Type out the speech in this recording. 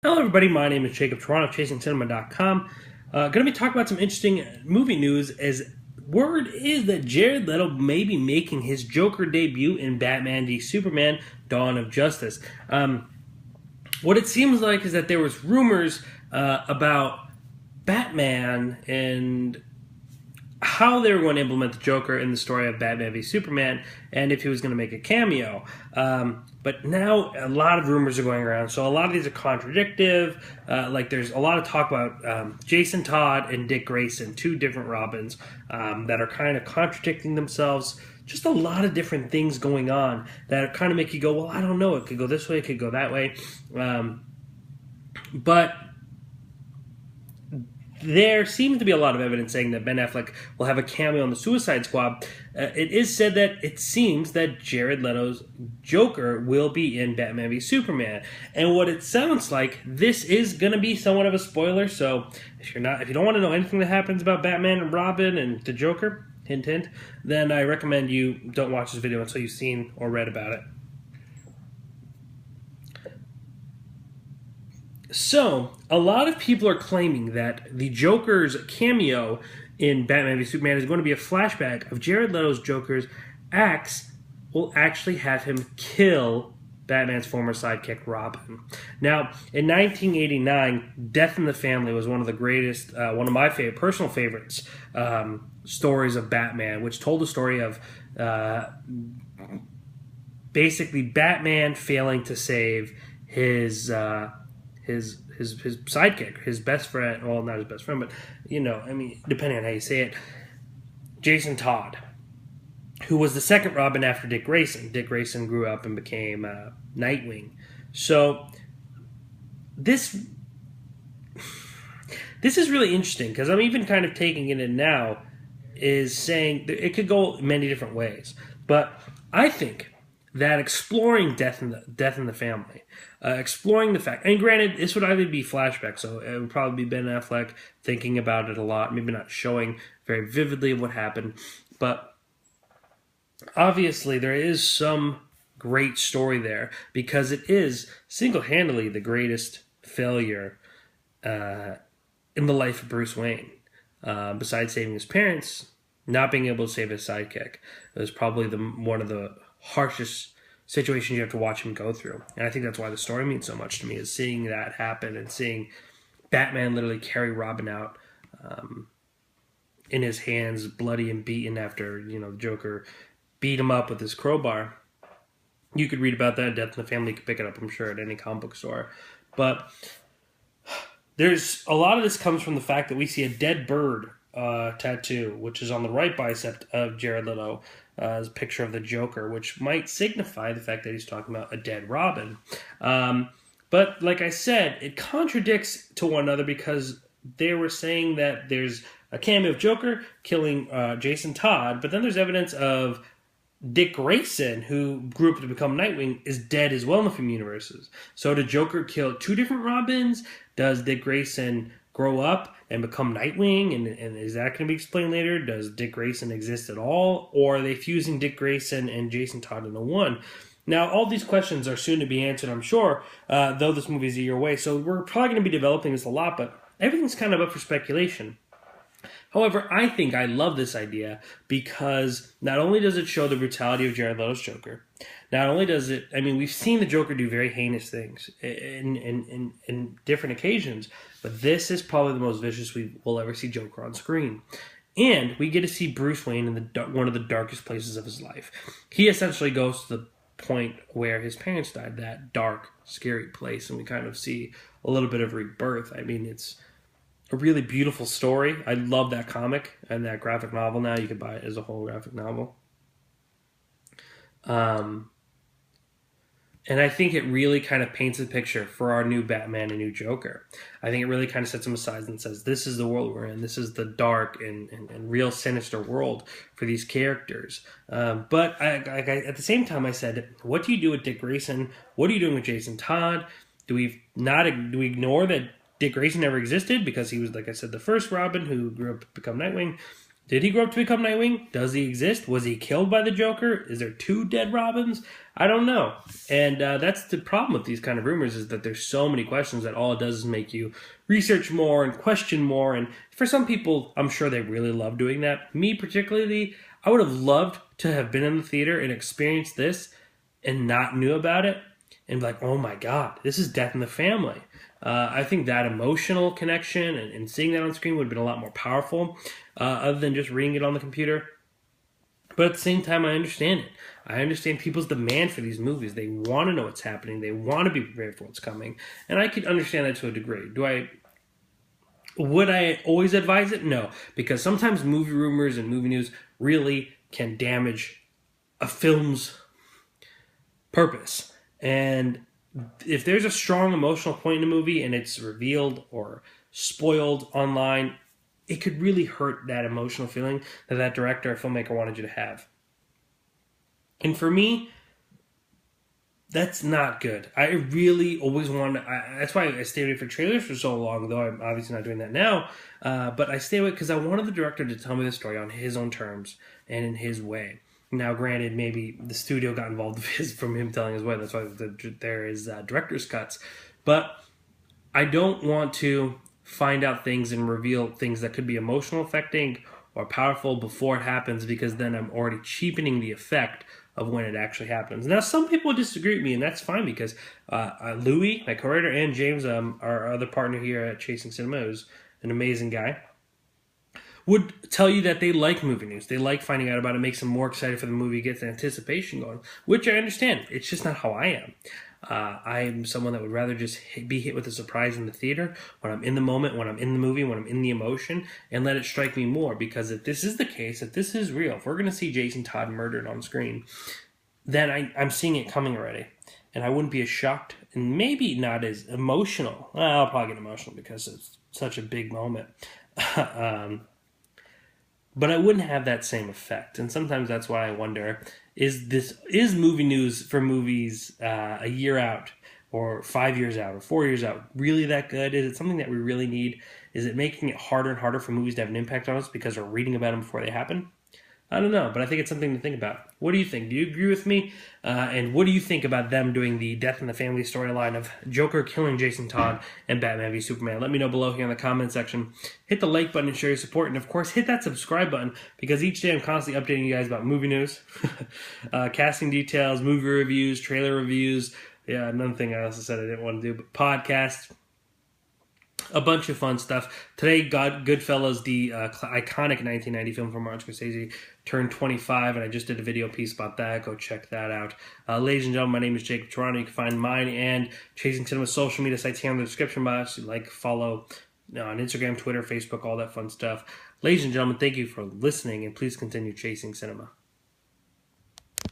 Hello, everybody. My name is Jacob Toronto, ChasingCinema.com. Going to be talking about some interesting movie news. As word is that Jared Leto may be making his Joker debut in Batman v Superman: Dawn of Justice. What it seems like is that there was rumors about Batman and how they were going to implement the Joker in the story of Batman v Superman, and if he was going to make a cameo. But now a lot of rumors are going around, so a lot of these are contradictive. Like there's a lot of talk about Jason Todd and Dick Grayson, two different Robins that are kind of contradicting themselves. Just a lot of different things going on that kind of make you go, well, I don't know. It could go this way, it could go that way. But there seems to be a lot of evidence saying that Ben Affleck will have a cameo in the Suicide Squad. It is said that it seems that Jared Leto's Joker will be in Batman v Superman, and what it sounds like, this is going to be somewhat of a spoiler. So if you don't want to know anything that happens about Batman and Robin and the Joker, hint hint, then I recommend you don't watch this video until you've seen or read about it. So, a lot of people are claiming that the Joker's cameo in Batman v Superman is going to be a flashback of Jared Leto's Joker's axe will actually have him kill Batman's former sidekick, Robin. Now, in 1989, Death in the Family was one of the greatest, one of my personal favorites stories of Batman, which told the story of basically Batman failing to save his sidekick, his best friend. Well, not his best friend, but depending on how you say it, Jason Todd, who was the second Robin after Dick Grayson. Dick Grayson grew up and became Nightwing. So this is really interesting because I'm even kind of taking it in now, is saying that it could go many different ways, but I think that exploring death in the family, exploring the fact, and granted, this would either be flashback, so it would probably be Ben Affleck thinking about it a lot, maybe not showing very vividly what happened, but obviously there is some great story there because it is single-handedly the greatest failure in the life of Bruce Wayne. Besides saving his parents, not being able to save his sidekick, it was probably one of the harshest situations you have to watch him go through. And I think that's why the story means so much to me, is seeing that happen and seeing Batman literally carry Robin out in his hands, bloody and beaten after, the Joker beat him up with his crowbar. You could read about that in Death in the Family. You could pick it up, I'm sure, at any comic book store. But there's a lot of this comes from the fact that we see a dead bird tattoo, which is on the right bicep of Jared Leto, as a picture of the Joker, which might signify the fact that he's talking about a dead Robin. But like I said, it contradicts to one another because they were saying that there's a cameo of Joker killing Jason Todd, but then there's evidence of Dick Grayson, who grew up to become Nightwing, is dead as well in the film universes. So did Joker kill two different Robins? Does Dick Grayson grow up and become Nightwing? And is that going to be explained later? Does Dick Grayson exist at all? Or are they fusing Dick Grayson and Jason Todd into one? Now, all these questions are soon to be answered, I'm sure, though this movie is a year away. So we're probably going to be developing this a lot, but everything's kind of up for speculation. However, I think I love this idea because not only does it show the brutality of Jared Leto's Joker, not only does it, we've seen the Joker do very heinous things in different occasions, but this is probably the most vicious we will ever see Joker on screen. And we get to see Bruce Wayne in one of the darkest places of his life. He essentially goes to the point where his parents died, that dark, scary place, and we kind of see a little bit of rebirth. It's a really beautiful story. I love that comic and that graphic novel now. You can buy it as a whole graphic novel. And I think it really kind of paints a picture for our new Batman and new Joker. I think it really kind of sets them aside and says, this is the world we're in. This is the dark and real sinister world for these characters. But at the same time, I said, what do you do with Dick Grayson? What are you doing with Jason Todd? Do we ignore that Dick Grayson never existed because he was, like I said, the first Robin who grew up to become Nightwing? Did he grow up to become Nightwing? Does he exist? Was he killed by the Joker? Is there 2 dead Robins? I don't know. And that's the problem with these kind of rumors, is that there's so many questions that all it does is make you research more and question more. And for some people, I'm sure they really love doing that. Me particularly, I would have loved to have been in the theater and experienced this and not knew about it and be like, oh my God, this is Death in the Family. I think that emotional connection and seeing that on screen would have been a lot more powerful, other than just reading it on the computer. But at the same time, I understand it. I understand people's demand for these movies. They want to know what's happening. They want to be prepared for what's coming. And I could understand that to a degree. Would I always advise it? No. Because sometimes movie rumors and movie news really can damage a film's purpose. And if there's a strong emotional point in a movie and it's revealed or spoiled online, it could really hurt that emotional feeling that director or filmmaker wanted you to have. And for me, that's not good. I really always wanted... that's why I stayed away from trailers for so long, though I'm obviously not doing that now. But I stayed away because I wanted the director to tell me the story on his own terms and in his way. Now, granted, maybe the studio got involved from him telling his way. That's why there is director's cuts. But I don't want to find out things and reveal things that could be emotional affecting or powerful before it happens, because then I'm already cheapening the effect of when it actually happens. Now, some people disagree with me, and that's fine, because Louis, my co-writer, and James, our other partner here at Chasing Cinema, who's an amazing guy, would tell you that they like movie news. They like finding out about it. It makes them more excited for the movie, gets the anticipation going, which I understand. It's just not how I am. I'm someone that would rather just be hit with a surprise in the theater when I'm in the moment, when I'm in the movie, when I'm in the emotion, and let it strike me more. Because if this is the case, if this is real, if we're going to see Jason Todd murdered on screen, then I'm seeing it coming already. And I wouldn't be as shocked and maybe not as emotional. Well, I'll probably get emotional because it's such a big moment. But I wouldn't have that same effect. And sometimes that's why I wonder, is movie news for movies a year out or 5 years out or 4 years out really that good? Is it something that we really need? Is it making it harder and harder for movies to have an impact on us because we're reading about them before they happen? I don't know, but I think it's something to think about. What do you think? Do you agree with me? And what do you think about them doing the Death in the Family storyline of Joker killing Jason Todd and Batman v Superman? Let me know below here in the comment section. Hit the like button and show your support. And of course, hit that subscribe button, because each day I'm constantly updating you guys about movie news, casting details, movie reviews, trailer reviews. Yeah, another thing I also said I didn't want to do, but podcasts. A bunch of fun stuff. Today, Goodfellas, the iconic 1990 film from Martin Scorsese, turned 25, and I just did a video piece about that. Go check that out. Ladies and gentlemen, my name is Jacob Toronto. You can find mine and Chasing Cinema's social media sites here in the description box. Follow on Instagram, Twitter, Facebook, all that fun stuff. Ladies and gentlemen, thank you for listening, and please continue chasing cinema.